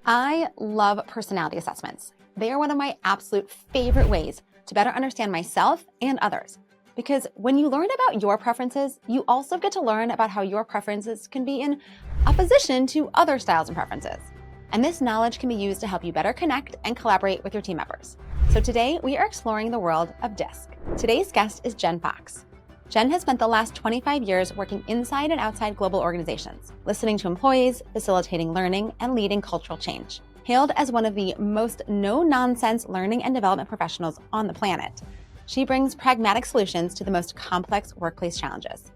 I love personality assessments. They are one of my absolute favorite ways to better understand myself and others. Because when you learn about your preferences, you also get to learn about how your preferences can be in opposition to other styles and preferences. And this knowledge can be used to help you better connect and collaborate with your team members. So today, we are exploring the world of DiSC. Today's guest is Jen Fox. Jen has spent the last 25 years working inside and outside global organizations, listening to employees, facilitating learning, and leading cultural change. Hailed as one of the most no-nonsense learning and development professionals on the planet, she brings pragmatic solutions to the most complex workplace challenges.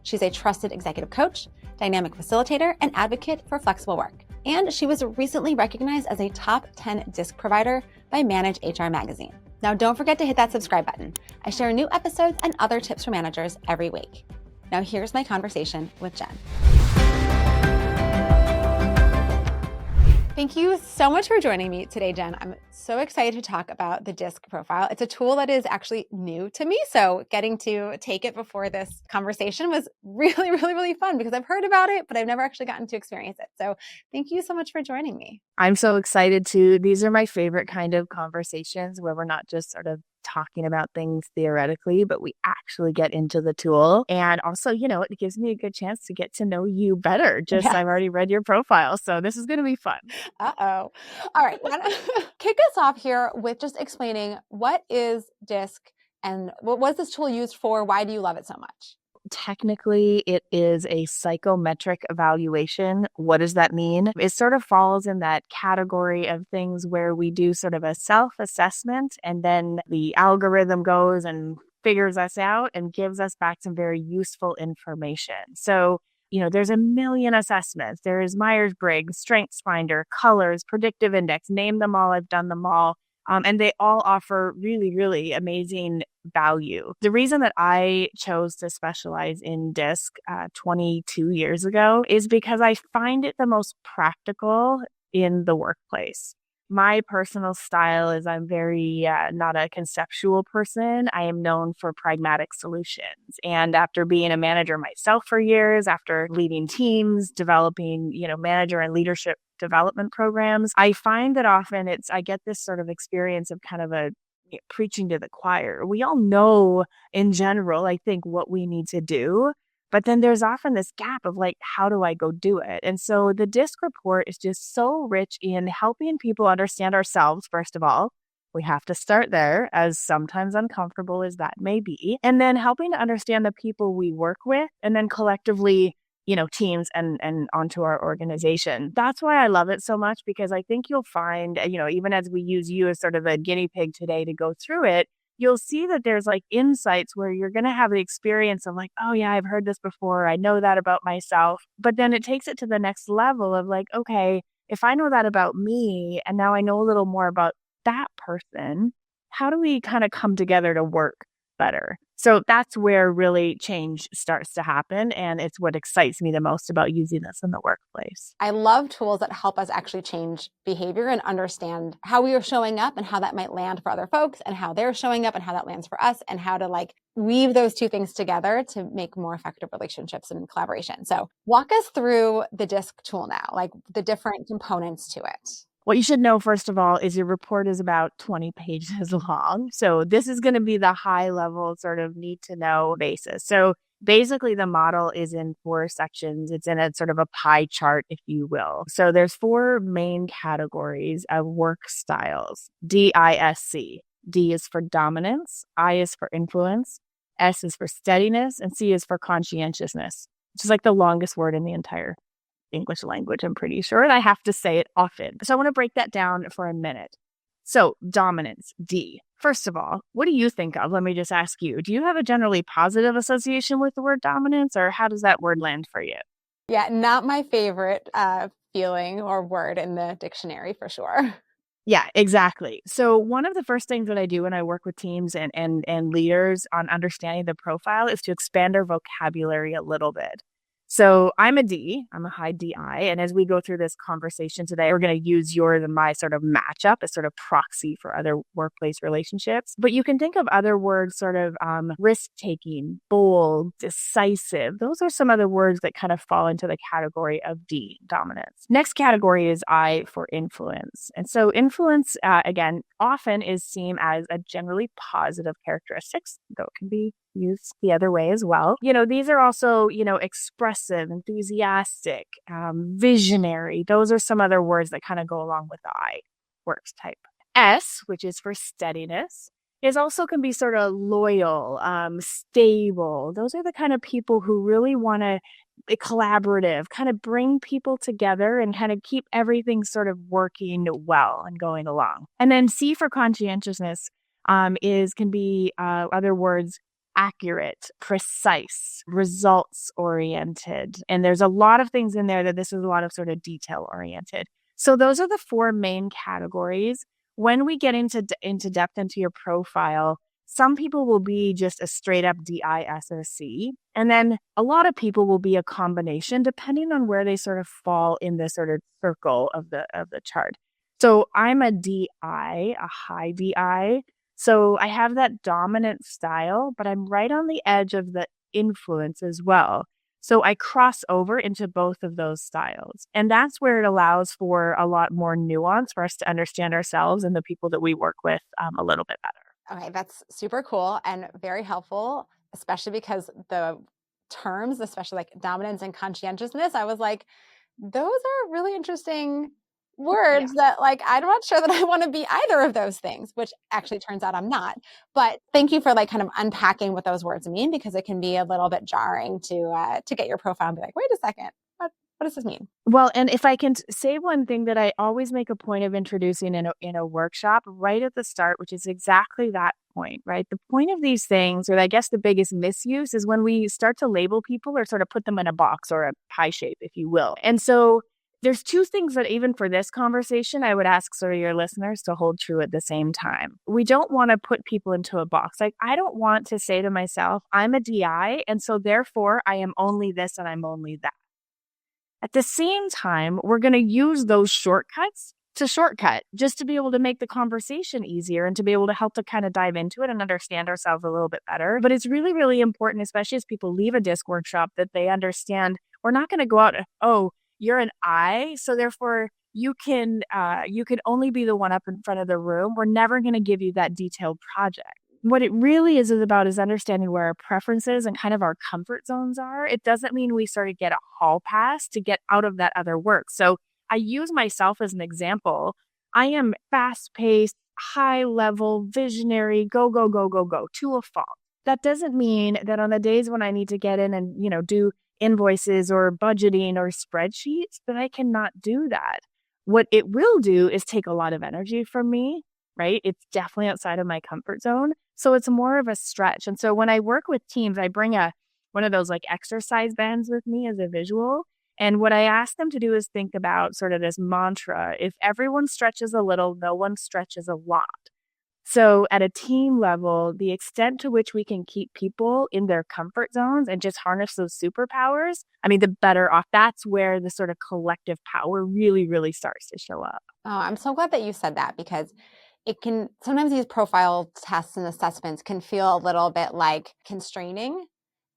She's a trusted executive coach, dynamic facilitator, and advocate for flexible work. And she was recently recognized as a top 10 DiSC provider by ManageHR Magazine. Now, don't forget to hit that subscribe button. I share new episodes and other tips for managers every week. Now, here's my conversation with Jen. Thank you so much for joining me today, Jen. I'm so excited to talk about the DiSC profile. It's a tool that is actually new to me, so getting to take it before this conversation was really fun because I've heard about it, but I've never actually gotten to experience it. So thank you so much for joining me. I'm so excited too. These are my favorite kind of conversations where we're not just sort of talking about things theoretically, but we actually get into the tool. And also, it gives me a good chance to get to know you better. I've already read your profile. So this is going to be fun. All right. Kick us off here with just explaining what is DiSC and what was this tool used for? Why do you love it so much? Technically, it is a psychometric evaluation. What does that mean? It sort of falls in that category of things where we do sort of a self-assessment and then the algorithm goes and figures us out and gives us back some very useful information. So, there's a million assessments. There's Myers-Briggs, StrengthsFinder, Colors, Predictive Index, name them all. I've done them all. And they all offer really amazing value. The reason that I chose to specialize in DiSC 22 years ago is because I find it the most practical in the workplace. My personal style is I'm very not a conceptual person. I am known for pragmatic solutions. And after being a manager myself for years, after leading teams, developing, manager and leadership development programs, I find that often I get this sort of experience of kind of preaching to the choir. We all know in general, I think, what we need to do. But then there's often this gap of how do I go do it? And so the DiSC report is just so rich in helping people understand ourselves, first of all. We have to start there, as sometimes uncomfortable as that may be. And then helping to understand the people we work with, and then collectively, teams and onto our organization. That's why I love it so much, because I think you'll find, even as we use you as sort of a guinea pig today to go through it, you'll see that there's insights where you're going to have the experience of oh yeah, I've heard this before. I know that about myself. But then it takes it to the next level of okay, if I know that about me and now I know a little more about that person, how do we kind of come together to work better? So that's where really change starts to happen. And it's what excites me the most about using this in the workplace. I love tools that help us actually change behavior and understand how we are showing up and how that might land for other folks and how they're showing up and how that lands for us and how to weave those two things together to make more effective relationships and collaboration. So walk us through the DiSC tool now, the different components to it. What you should know, first of all, is your report is about 20 pages long. So this is going to be the high level sort of need to know basis. So basically the model is in 4 sections. It's in a sort of a pie chart, if you will. So there's 4 main categories of work styles. DISC. D is for dominance. I is for influence. S is for steadiness. And C is for conscientiousness, which is the longest word in the entire English language, I'm pretty sure, and I have to say it often. So I want to break that down for a minute. So dominance, D. First of all, what do you think of? Let me just ask you, do you have a generally positive association with the word dominance, or how does that word land for you? Yeah, not my favorite feeling or word in the dictionary for sure. Yeah, exactly. So one of the first things that I do when I work with teams and leaders on understanding the profile is to expand our vocabulary a little bit. So I'm a D, I'm a high DI. And as we go through this conversation today, we're going to use yours and my sort of matchup as sort of proxy for other workplace relationships. But you can think of other words, sort of risk taking, bold, decisive. Those are some other words that kind of fall into the category of D, dominance. Next category is I for influence. And so influence, again, often is seen as a generally positive characteristics, though it can be used the other way as well. These are also, expressive, enthusiastic, visionary. Those are some other words that kind of go along with the I works type. S, which is for steadiness, is also can be sort of loyal, stable. Those are the kind of people who really want to collaborative, kind of bring people together and kind of keep everything sort of working well and going along. And then C for conscientiousness can be other words, accurate, precise, results oriented. And there's a lot of things in there that this is a lot of sort of detail oriented. So those are the four main categories. When we get into depth into your profile, some people will be just a straight up DIS or C. And then a lot of people will be a combination depending on where they sort of fall in the sort of circle of the chart. So I'm a DI, a high DI. So I have that dominant style, but I'm right on the edge of the influence as well. So I cross over into both of those styles. And that's where it allows for a lot more nuance for us to understand ourselves and the people that we work with a little bit better. Okay, that's super cool and very helpful, especially because the terms, especially like dominance and conscientiousness, I was like, those are really interesting words that like, I'm not sure that I want to be either of those things, which actually turns out I'm not. But thank you for like kind of unpacking what those words mean, because it can be a little bit jarring to get your profile and be like, wait a second, what does this mean? Well, and if I can say one thing that I always make a point of introducing in a workshop right at the start, which is exactly that point, right? The point of these things, or I guess the biggest misuse, is when we start to label people or sort of put them in a box or a pie shape, if you will. And so there's two things that even for this conversation, I would ask sort of your listeners to hold true at the same time. We don't want to put people into a box. Like, I don't want to say to myself, I'm a DI, and so therefore I am only this and I'm only that. At the same time, we're going to use those shortcuts to shortcut just to be able to make the conversation easier and to be able to help to kind of dive into it and understand ourselves a little bit better. But it's really, really important, especially as people leave a DiSC workshop, that they understand we're not going to go out, oh, you're an I, so therefore you can only be the one up in front of the room. We're never going to give you that detailed project. What it really is about is understanding where our preferences and kind of our comfort zones are. It doesn't mean we sort of get a hall pass to get out of that other work. So I use myself as an example. I am fast-paced, high-level, visionary, go, go, go, go, go to a fault. That doesn't mean that on the days when I need to get in and, do invoices or budgeting or spreadsheets, that I cannot do that. What it will do is take a lot of energy from me, right? It's definitely outside of my comfort zone. So it's more of a stretch. And so when I work with teams, I bring one of those like exercise bands with me as a visual. And what I ask them to do is think about sort of this mantra: if everyone stretches a little, no one stretches a lot. So at a team level, the extent to which we can keep people in their comfort zones and just harness those superpowers, I mean, the better off. That's where the sort of collective power really, really starts to show up. Oh, I'm so glad that you said that, because it can sometimes these profile tests and assessments can feel a little bit like constraining.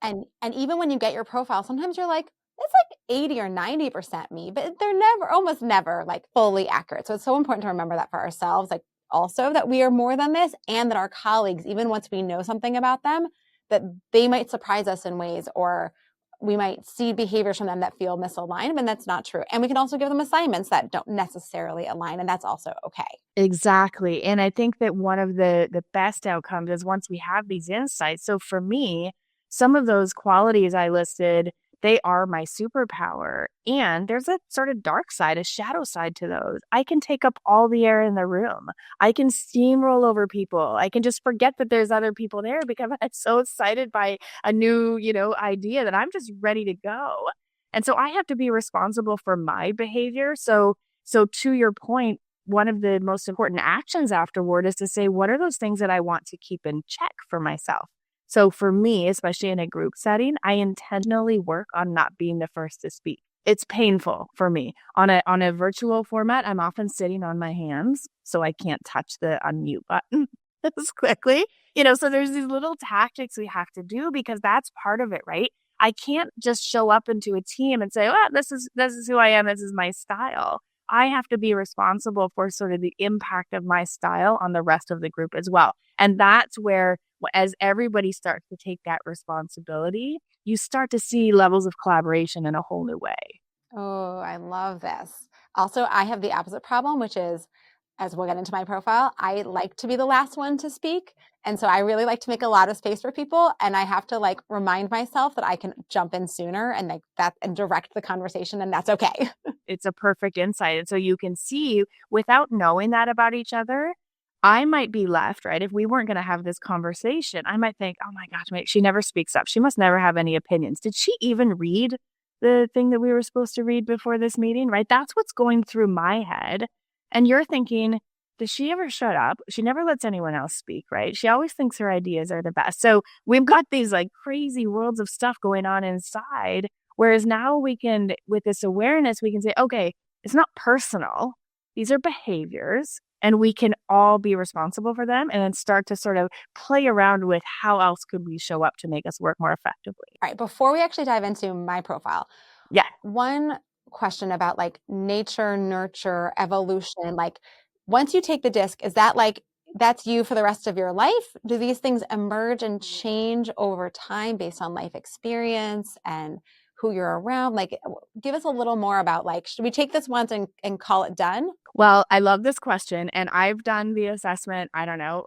And even when you get your profile, sometimes you're like, it's like 80 or 90% me, but they're almost never like fully accurate. So it's so important to remember that for ourselves, like also that we are more than this, and that our colleagues, even once we know something about them, that they might surprise us in ways, or we might see behaviors from them that feel misaligned, and that's not true. And we can also give them assignments that don't necessarily align, and that's also okay. Exactly. And I think that one of the best outcomes is once we have these insights. So for me, some of those qualities I listed, they are my superpower. And there's a sort of dark side, a shadow side to those. I can take up all the air in the room. I can steamroll over people. I can just forget that there's other people there because I'm so excited by a new, idea that I'm just ready to go. And so I have to be responsible for my behavior. So to your point, one of the most important actions afterward is to say, what are those things that I want to keep in check for myself? So for me, especially in a group setting, I intentionally work on not being the first to speak. It's painful for me. On a virtual format, I'm often sitting on my hands, so I can't touch the unmute button as quickly. So there's these little tactics we have to do because that's part of it, right? I can't just show up into a team and say, well, this is who I am, this is my style. I have to be responsible for sort of the impact of my style on the rest of the group as well. And that's where, as everybody starts to take that responsibility, you start to see levels of collaboration in a whole new way. Oh, I love this. Also, I have the opposite problem, which is, as we'll get into my profile, I like to be the last one to speak. And so I really like to make a lot of space for people. And I have to remind myself that I can jump in sooner and and direct the conversation, and that's okay. It's a perfect insight. And so you can see, without knowing that about each other, I might be left, right? If we weren't going to have this conversation, I might think, oh my gosh, she never speaks up. She must never have any opinions. Did she even read the thing that we were supposed to read before this meeting, right? That's what's going through my head. And you're thinking, does she ever shut up? She never lets anyone else speak, right? She always thinks her ideas are the best. So we've got these crazy worlds of stuff going on inside. Whereas now we can, with this awareness, we can say, okay, it's not personal. These are behaviors, and we can all be responsible for them, and then start to sort of play around with how else could we show up to make us work more effectively. All right, before we actually dive into my profile, yeah, one question about nature, nurture, evolution. Once you take the DiSC, is that that's you for the rest of your life? Do these things emerge and change over time based on life experience and who you're around? Give us a little more about should we take this once and call it done? Well, I love this question. And I've done the assessment,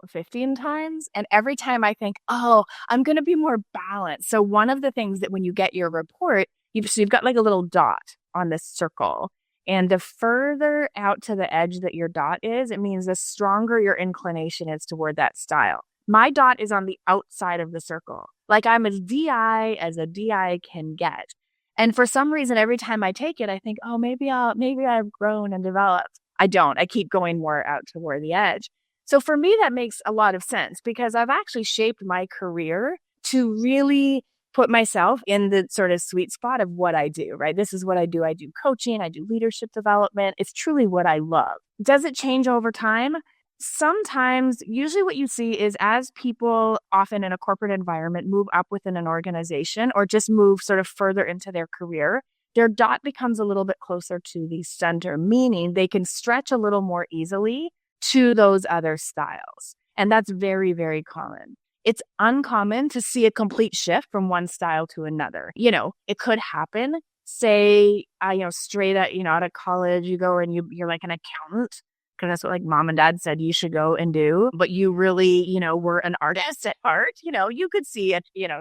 15 times. And every time I think, oh, I'm going to be more balanced. So one of the things that when you get your report, you've got a little dot on this circle. And the further out to the edge that your dot is, it means the stronger your inclination is toward that style. My dot is on the outside of the circle. I'm as DI as a DI can get. And for some reason, every time I take it, I think, oh, maybe I've grown and developed. I don't. I keep going more out toward the edge. So for me, that makes a lot of sense because I've actually shaped my career to really put myself in the sort of sweet spot of what I do, right? This is what I do. I do coaching. I do leadership development. It's truly what I love. Does it change over time? Sometimes, usually what you see is as people often in a corporate environment move up within an organization or just move sort of further into their career, their dot becomes a little bit closer to the center, meaning they can stretch a little more easily to those other styles. And that's very, very common. It's uncommon to see a complete shift from one style to another. It could happen. Say, straight out of college, you go and you're like an accountant, because that's what mom and dad said you should go and do. But you really, were an artist at heart. You could see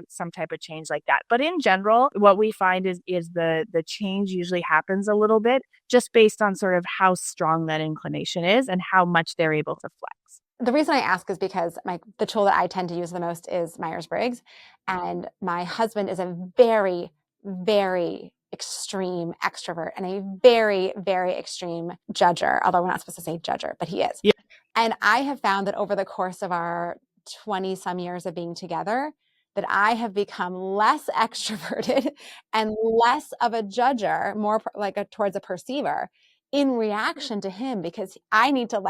some type of change like that. But in general, what we find is the change usually happens a little bit just based on sort of how strong that inclination is and how much they're able to flex. The reason I ask is because the tool that I tend to use the most is Myers-Briggs. And my husband is a very, very extreme extrovert and a very, very extreme judger, although we're not supposed to say judger, but he is. Yeah. And I have found that over the course of our 20 some years of being together, that I have become less extroverted and less of a judger, more towards a perceiver in reaction to him, because I need to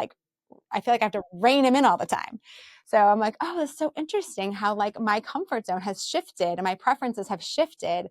I feel like I have to rein him in all the time. So I'm like, oh, it's so interesting how my comfort zone has shifted and my preferences have shifted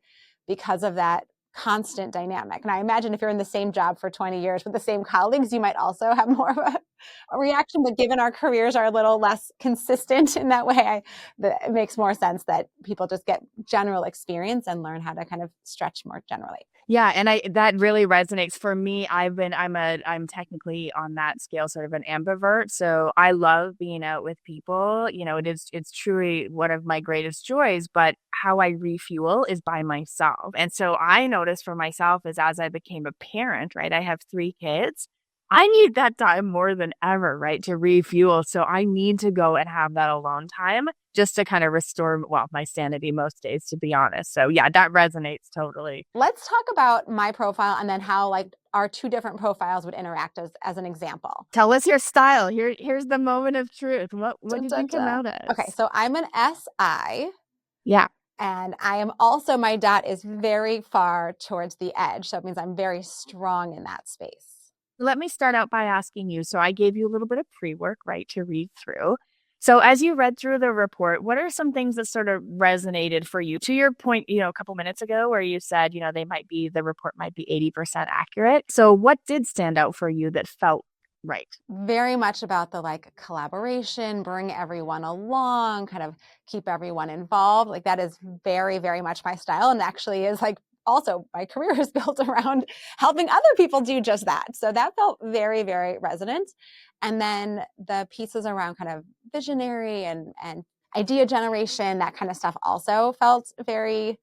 because of that constant dynamic. And I imagine if you're in the same job for 20 years with the same colleagues, you might also have more of a reaction. But given our careers are a little less consistent in that way, it makes more sense that people just get general experience and learn how to kind of stretch more generally. Yeah, and that really resonates for me. I'm technically on that scale sort of an ambivert. So I love being out with people. It's truly one of my greatest joys, but how I refuel is by myself. And so I noticed for myself is as I became a parent, right? I have 3 kids. I need that time more than ever, right? To refuel. So I need to go and have that alone time just to kind of restore, well, my sanity most days, to be honest. So yeah, that resonates totally. Let's talk about my profile and then how like our two different profiles would interact as an example. Tell us your style. Here's the moment of truth. What do you think about us? Okay, so I'm an SI. Yeah. And I am also, my dot is very far towards the edge. So it means I'm very strong in that space. Let me start out by asking you. So I gave you a little bit of pre-work, right, to read through. So as you read through the report, what are some things that sort of resonated for you? To your point, a couple minutes ago where you said, the report might be 80% accurate. So what did stand out for you that felt right? Very much about the like collaboration, bring everyone along, kind of keep everyone involved. Like that is very, very much my style, and actually is like also my career is built around helping other people do just that. So that felt very, very resonant. And then the pieces around kind of visionary and idea generation, that kind of stuff also felt very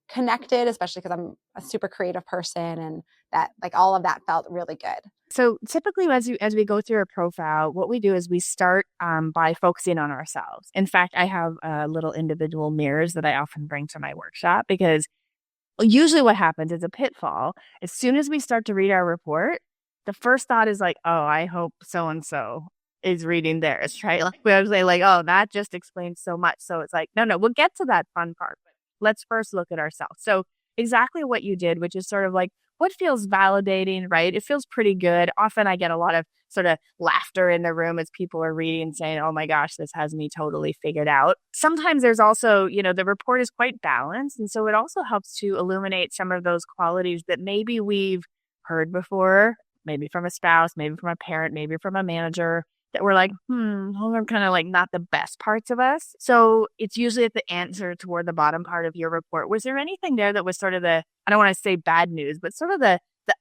connected, especially because I'm a super creative person, and that like all of that felt really good. So typically as we go through a profile, what we do is we start by focusing on ourselves. In fact, I have little individual mirrors that I often bring to my workshop, because usually what happens is a pitfall. As soon as we start to read our report, the first thought is like, oh, I hope so-and-so is reading theirs, right? Like we always say like, oh, that just explains so much. So it's like, no, we'll get to that fun part. But let's first look at ourselves. So exactly what you did, which is sort of like what feels validating, right? It feels pretty good. Often I get a lot of sort of laughter in the room as people are reading, saying, oh my gosh, this has me totally figured out. Sometimes there's also, the report is quite balanced. And so it also helps to illuminate some of those qualities that maybe we've heard before, maybe from a spouse, maybe from a parent, maybe from a manager, that we're like, those are kind of like not the best parts of us. So it's usually at the answer toward the bottom part of your report. Was there anything there that was sort of I don't want to say bad news, but sort of the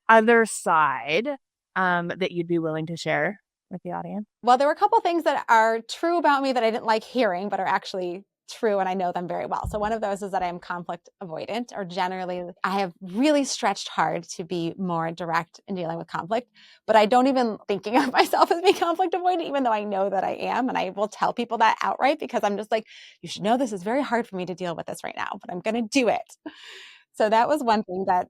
other side that you'd be willing to share with the audience? Well, there were a couple things that are true about me that I didn't like hearing, but are actually true, and I know them very well. So one of those is that I am conflict avoidant, or generally I have really stretched hard to be more direct in dealing with conflict, but I don't even thinking of myself as being conflict avoidant, even though I know that I am. And I will tell people that outright, because I'm just like, you should know this is very hard for me to deal with this right now, but I'm going to do it. So that was one thing that,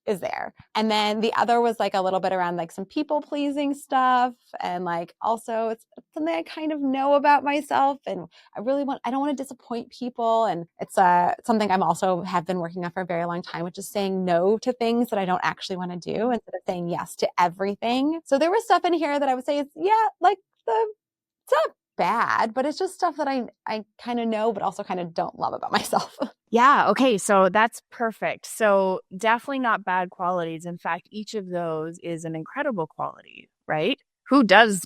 is there. And then the other was like a little bit around like some people pleasing stuff. And like, also it's something I kind of know about myself, and I don't want to disappoint people. And it's something I'm also have been working on for a very long time, which is saying no to things that I don't actually want to do instead of saying yes to everything. So there was stuff in here that I would say it's not bad, but it's just stuff that I kind of know, but also kind of don't love about myself. Yeah. Okay. So that's perfect. So definitely not bad qualities. In fact, each of those is an incredible quality, right? Who does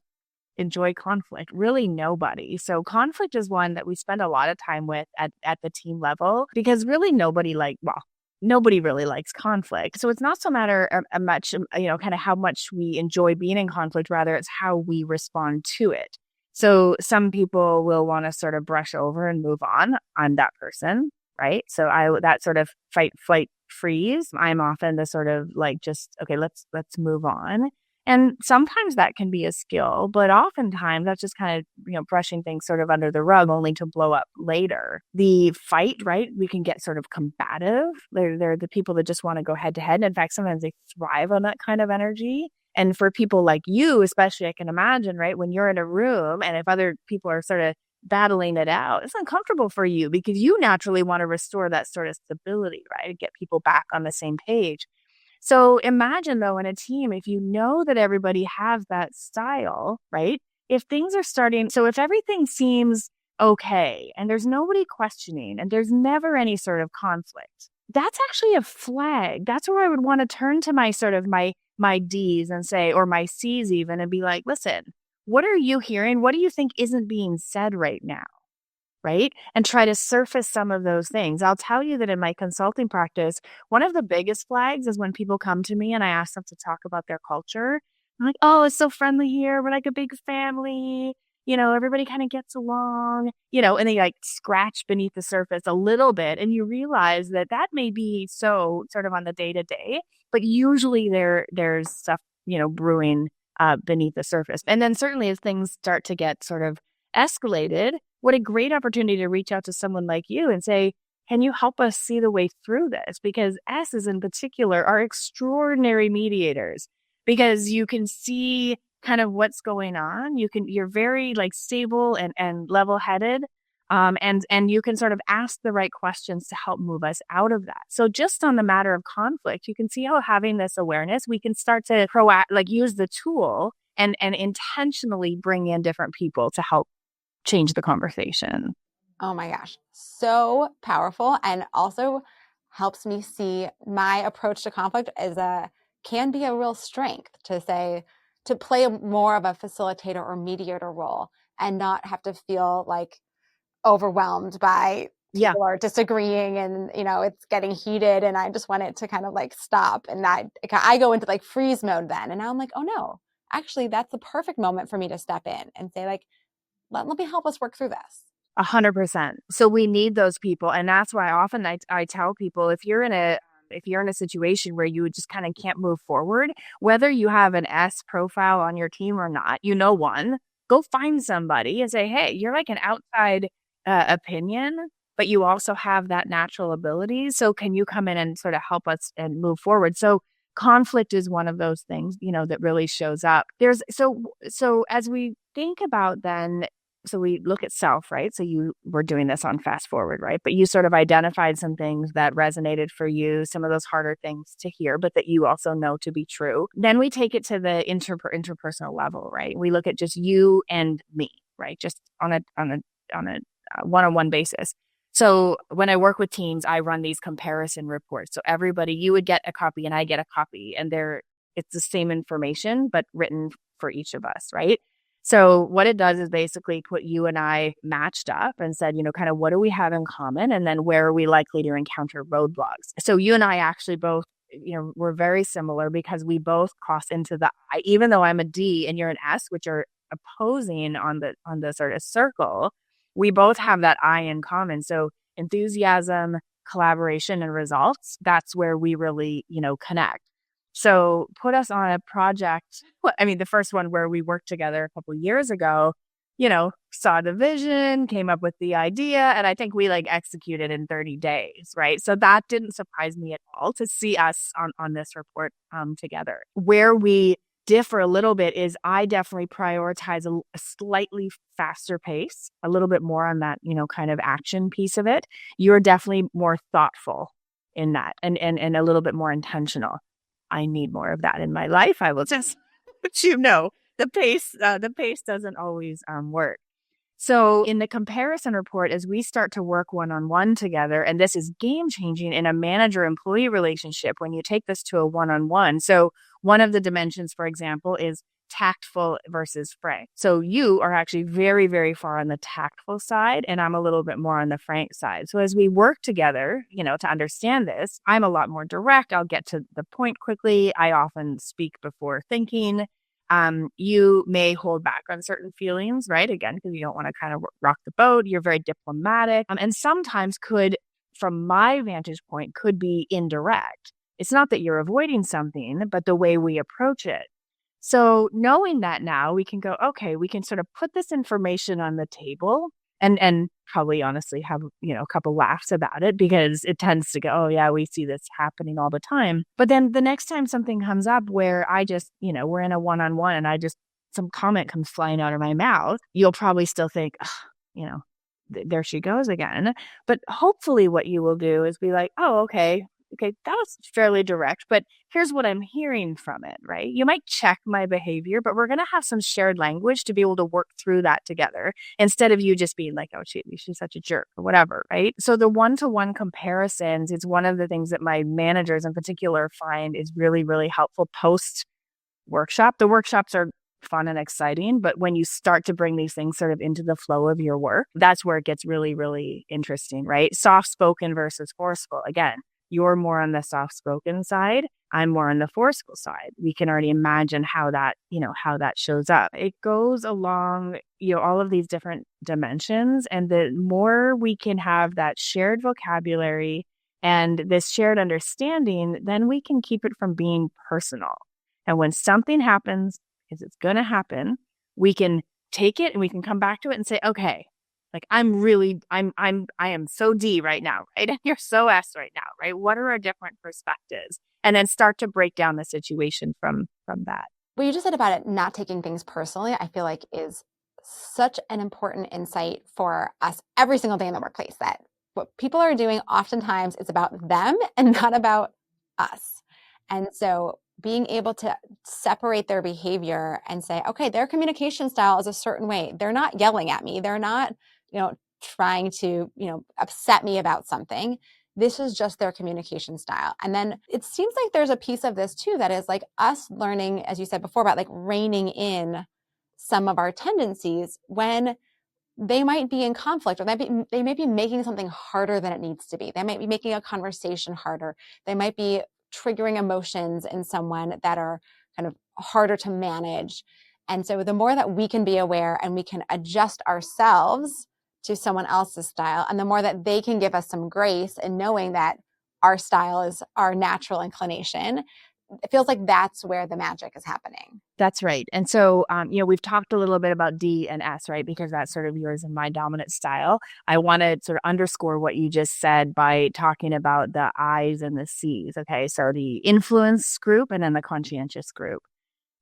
enjoy conflict? Really nobody. So conflict is one that we spend a lot of time with at the team level, because really nobody really likes conflict. So it's not so much, kind of how much we enjoy being in conflict, rather it's how we respond to it. So some people will want to sort of brush over and move on. I'm that person, right? So that sort of fight, flight, freeze. I'm often the sort of like, just, okay, let's move on. And sometimes that can be a skill, but oftentimes that's just kind of, brushing things sort of under the rug, only to blow up later. The fight, right? We can get sort of combative. They're the people that just want to go head to head. In fact, sometimes they thrive on that kind of energy. And for people like you, especially, I can imagine, right, when you're in a room and if other people are sort of battling it out, it's uncomfortable for you, because you naturally want to restore that sort of stability, right? Get people back on the same page. So imagine, though, in a team, if you know that everybody has that style, right? If things are if everything seems okay and there's nobody questioning and there's never any sort of conflict, that's actually a flag. That's where I would want to turn to my sort of my D's and say, or my C's even, and be like, listen, what are you hearing? What do you think isn't being said right now? Right? And try to surface some of those things. I'll tell you that in my consulting practice, one of the biggest flags is when people come to me and I ask them to talk about their culture. I'm like, oh, it's so friendly here. We're like a big family. Everybody kind of gets along, and they like scratch beneath the surface a little bit. And you realize that may be so sort of on the day to day, but usually there's stuff, brewing beneath the surface. And then certainly as things start to get sort of escalated, what a great opportunity to reach out to someone like you and say, can you help us see the way through this? Because S's in particular are extraordinary mediators because you can see kind of what's going on. You're very like stable and level-headed. And you can sort of ask the right questions to help move us out of that. So just on the matter of conflict, you can see how having this awareness, we can start to use the tool and intentionally bring in different people to help change the conversation. Oh my gosh, so powerful, and also helps me see my approach to conflict can be a real strength to play more of a facilitator or mediator role and not have to feel like overwhelmed by people are disagreeing and, it's getting heated and I just want it to kind of like stop. And I go into like freeze mode then. And now I'm like, oh no, actually that's the perfect moment for me to step in and say like, let me help us work through this. 100%. So we need those people. And that's why often I tell people, if you're in a situation where you just kind of can't move forward, whether you have an S profile on your team or not, one, go find somebody and say, hey, you're like an outside opinion, but you also have that natural ability. So can you come in and sort of help us and move forward? So conflict is one of those things, that really shows up. So as we think about then, so we look at self, right? So you were doing this on fast forward, right? But you sort of identified some things that resonated for you, some of those harder things to hear, but that you also know to be true. Then we take it to the interpersonal level, right? We look at just you and me, right? Just on a one-on-one basis. So when I work with teams, I run these comparison reports. So everybody, you would get a copy and I get a copy, and it's the same information, but written for each of us, right? So what it does is basically put you and I matched up and said, kind of what do we have in common? And then where are we likely to encounter roadblocks? So you and I actually both, we're very similar because we both cross into the I, even though I'm a D and you're an S, which are opposing on the sort of circle, we both have that I in common. So enthusiasm, collaboration, and results, that's where we really, connect. So put us on a project. The first one where we worked together a couple of years ago, saw the vision, came up with the idea, and I think we executed in 30 days, right? So that didn't surprise me at all to see us on this report together. Where we differ a little bit is I definitely prioritize a slightly faster pace, a little bit more on that, kind of action piece of it. You're definitely more thoughtful in that and a little bit more intentional. I need more of that in my life. I will just, but the pace doesn't always work. So in the comparison report, as we start to work one-on-one together, and this is game changing in a manager-employee relationship when you take this to a one-on-one. So one of the dimensions, for example, is tactful versus frank. So you are actually very, very far on the tactful side, and I'm a little bit more on the frank side. So as we work together, to understand this, I'm a lot more direct. I'll get to the point quickly. I often speak before thinking. You may hold back on certain feelings, right? Again, because you don't want to kind of rock the boat. You're very diplomatic, and sometimes from my vantage point, could be indirect. It's not that you're avoiding something, but the way we approach it. So knowing that now, we can go, okay, we can sort of put this information on the table and probably honestly have, a couple laughs about it because it tends to go, oh yeah, we see this happening all the time. But then the next time something comes up where I just, we're in a one-on-one and some comment comes flying out of my mouth, you'll probably still think, there she goes again. But hopefully what you will do is be like, oh, okay, that was fairly direct, but here's what I'm hearing from it, right? You might check my behavior, but we're going to have some shared language to be able to work through that together instead of you just being like, oh, she's such a jerk or whatever, right? So the one-to-one comparisons is one of the things that my managers in particular find is really, really helpful post-workshop. The workshops are fun and exciting, but when you start to bring these things sort of into the flow of your work, that's where it gets really, really interesting, right? Soft-spoken versus forceful. Again, you're more on the soft-spoken side. I'm more on the forceful side. We can already imagine how that shows up. It goes along, all of these different dimensions. And the more we can have that shared vocabulary and this shared understanding, then we can keep it from being personal. And when something happens, because it's going to happen, we can take it and we can come back to it and say, okay, Like I am so D right now, right? And you're so S right now, right? What are our different perspectives? And then start to break down the situation from that. What you just said about it not taking things personally, I feel like is such an important insight for us every single day in the workplace, that what people are doing oftentimes is about them and not about us. And so being able to separate their behavior and say, okay, their communication style is a certain way. They're not yelling at me. They're not, trying to, upset me about something. This is just their communication style. And then it seems like there's a piece of this too that is like us learning, as you said before, about like reining in some of our tendencies when they might be in conflict, or they may be making something harder than it needs to be. They might be making a conversation harder. They might be triggering emotions in someone that are kind of harder to manage. And so the more that we can be aware and we can adjust ourselves to someone else's style, and the more that they can give us some grace in knowing that our style is our natural inclination, it feels like that's where the magic is happening. That's right. And so, we've talked a little bit about D and S, right? Because that's sort of yours and my dominant style. I want to sort of underscore what you just said by talking about the I's and the C's. Okay. So the influence group and then the conscientious group.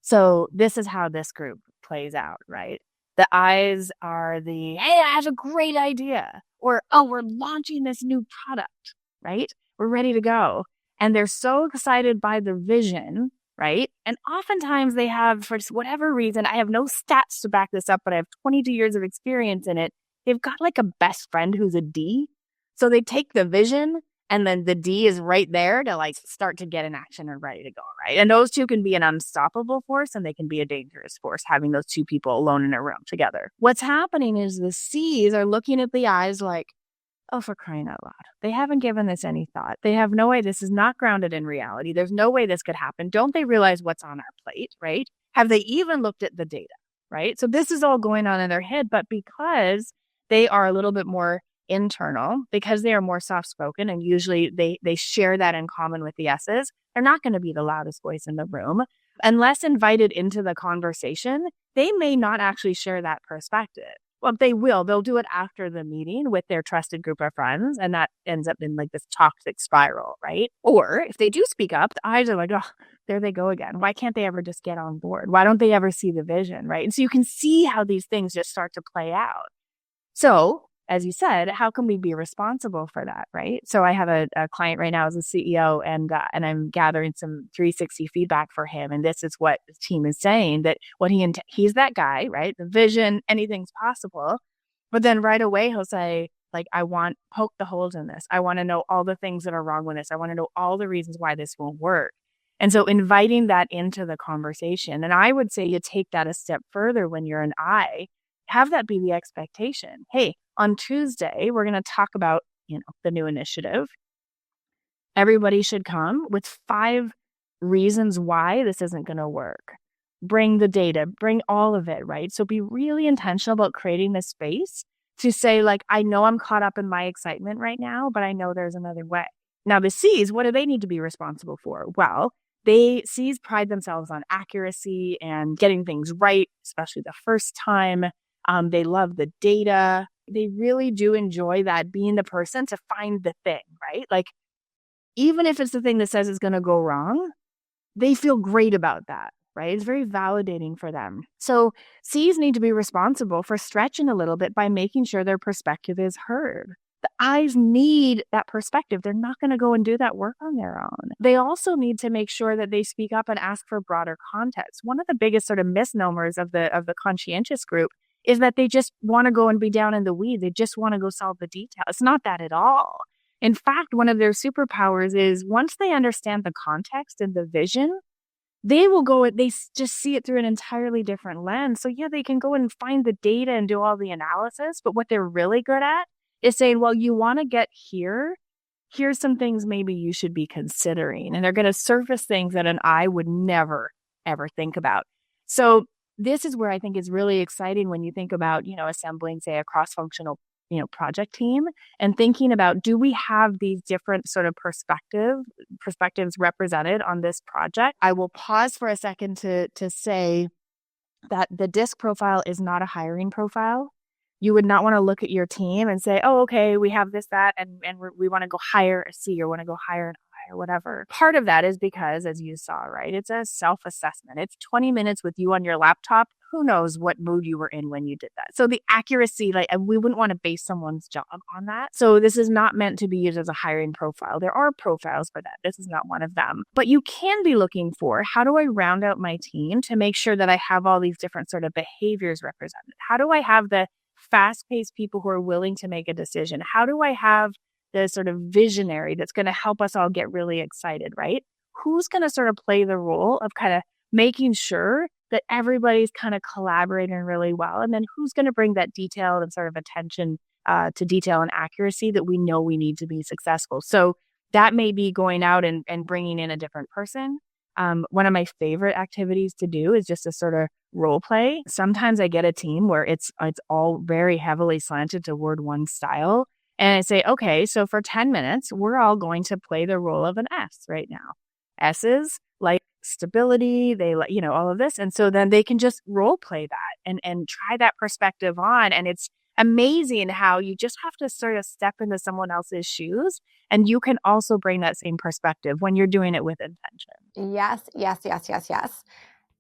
So this is how this group plays out, right? The I's are the, hey, I have a great idea. Or, oh, we're launching this new product, right? We're ready to go. And they're so excited by the vision, right? And oftentimes they have, for whatever reason, I have no stats to back this up, but I have 22 years of experience in it. They've got like a best friend who's a D. So they take the vision and then the D is right there to like start to get in action and ready to go, right? And those two can be an unstoppable force and they can be a dangerous force, having those two people alone in a room together. What's happening is the C's are looking at the I's like, oh, for crying out loud. They haven't given this any thought. They have no way. This is not grounded in reality. There's no way this could happen. Don't they realize what's on our plate, right? Have they even looked at the data, right? So this is all going on in their head, but because they are a little bit more internal, because they are more soft-spoken, and usually they share that in common with the S's, they're not going to be the loudest voice in the room. Unless invited into the conversation, they may not actually share that perspective. Well, they will. They'll do it after the meeting with their trusted group of friends, and that ends up in like this toxic spiral, right? Or if they do speak up, the I's are like, oh, there they go again. Why can't they ever just get on board? Why don't they ever see the vision, right? And so you can see how these things just start to play out. So, as you said, how can we be responsible for that, right? So I have a client right now as a CEO, and I'm gathering some 360 feedback for him. And this is what the team is saying, that what he's that guy, right? The vision, anything's possible. But then right away he'll say, like, I want poke the holes in this. I want to know all the things that are wrong with this. I want to know all the reasons why this won't work. And so inviting that into the conversation. And I would say you take that a step further when you're an I, have that be the expectation. Hey, on Tuesday, we're going to talk about, the new initiative. Everybody should come with 5 reasons why this isn't going to work. Bring the data, bring all of it, right? So be really intentional about creating this space to say, like, I know I'm caught up in my excitement right now, but I know there's another way. Now, the C's, what do they need to be responsible for? Well, C's pride themselves on accuracy and getting things right, especially the first time. They love the data. They really do enjoy that, being the person to find the thing, right? Like, even if it's the thing that says it's going to go wrong, they feel great about that, right? It's very validating for them. So C's need to be responsible for stretching a little bit by making sure their perspective is heard. The I's need that perspective. They're not going to go and do that work on their own. They also need to make sure that they speak up and ask for broader context. One of the biggest sort of misnomers of the conscientious group is that they just want to go and be down in the weeds. They just want to go solve the details. It's not that at all. In fact, one of their superpowers is once they understand the context and the vision, they will go, they just see it through an entirely different lens. So yeah, they can go and find the data and do all the analysis, but what they're really good at is saying, well, you want to get here. Here's some things maybe you should be considering. And they're going to surface things that an I would never, ever think about. So this is where I think is really exciting when you think about, assembling, say, a cross-functional, project team, and thinking about, do we have these different sort of perspectives represented on this project? I will pause for a second to say that the DiSC profile is not a hiring profile. You would not want to look at your team and say, oh, okay, we have this, that, and we want to go hire a C or want to go hire an I or whatever. Part of that is because, as you saw, right, it's a self-assessment. It's 20 minutes with you on your laptop. Who knows what mood you were in when you did that? So the accuracy, like, and we wouldn't want to base someone's job on that. So this is not meant to be used as a hiring profile. There are profiles for that. This is not one of them. But you can be looking for, how do I round out my team to make sure that I have all these different sort of behaviors represented? How do I have the fast-paced people who are willing to make a decision? How do I have the sort of visionary that's going to help us all get really excited, right? Who's going to sort of play the role of kind of making sure that everybody's kind of collaborating really well? And then who's going to bring that detail and sort of attention to detail and accuracy that we know we need to be successful? So that may be going out and bringing in a different person. One of my favorite activities to do is just a sort of role play. Sometimes I get a team where it's all very heavily slanted toward one style. And I say, okay, so for 10 minutes, we're all going to play the role of an S right now. S's like stability, they like, all of this. And so then they can just role play that and try that perspective on. And it's amazing how you just have to sort of step into someone else's shoes, and you can also bring that same perspective when you're doing it with intention. Yes, yes, yes, yes, yes.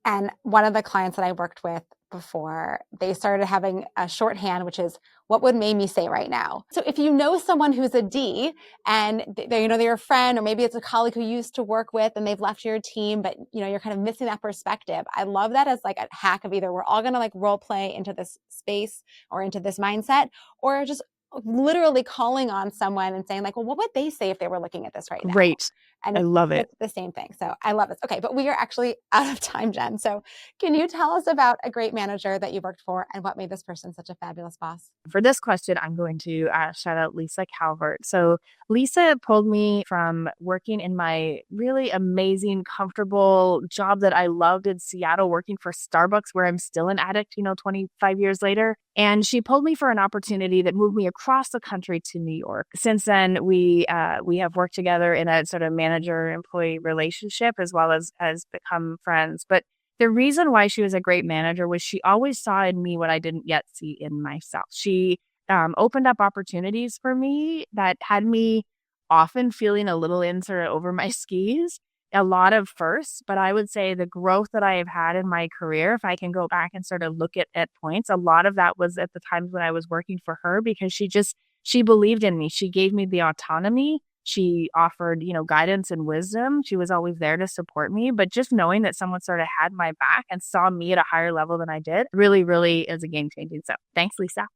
And one of the clients that I worked with before, they started having a shorthand, which is, what would Mamie say right now? So if you know someone who's a D and they're a friend, or maybe it's a colleague who you used to work with and they've left your team, but you're kind of missing that perspective. I love that as like a hack of either we're all going to like role play into this space or into this mindset, or just literally calling on someone and saying like, well, what would they say if they were looking at this right now? Great. And I love it. It's the same thing. So I love this. Okay, but we are actually out of time, Jen. So can you tell us about a great manager that you worked for and what made this person such a fabulous boss? For this question, I'm going to shout out Lisa Calvert. So Lisa pulled me from working in my really amazing, comfortable job that I loved in Seattle, working for Starbucks, where I'm still an addict, 25 years later. And she pulled me for an opportunity that moved me across the country to New York. Since then, we have worked together in a sort of manager-employee relationship, as well as become friends. But the reason why she was a great manager was she always saw in me what I didn't yet see in myself. She opened up opportunities for me that had me often feeling a little in sort of over my skis. A lot of firsts, but I would say the growth that I have had in my career, if I can go back and sort of look at points, a lot of that was at the times when I was working for her, because she believed in me. She gave me the autonomy. She offered, guidance and wisdom. She was always there to support me, but just knowing that someone sort of had my back and saw me at a higher level than I did really, really is a game changing. So thanks, Lisa.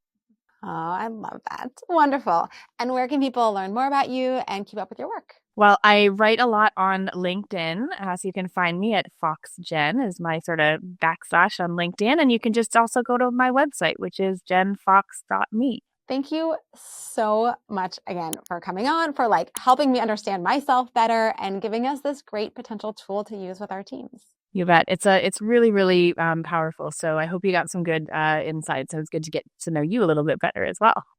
Oh, I love that. Wonderful. And where can people learn more about you and keep up with your work? Well, I write a lot on LinkedIn, so you can find me at FoxGen is my sort of backslash on LinkedIn. And you can just also go to my website, which is jenfox.me. Thank you so much again for coming on, for helping me understand myself better and giving us this great potential tool to use with our teams. You bet. It's really, really powerful. So I hope you got some good insights. So it's good to get to know you a little bit better as well.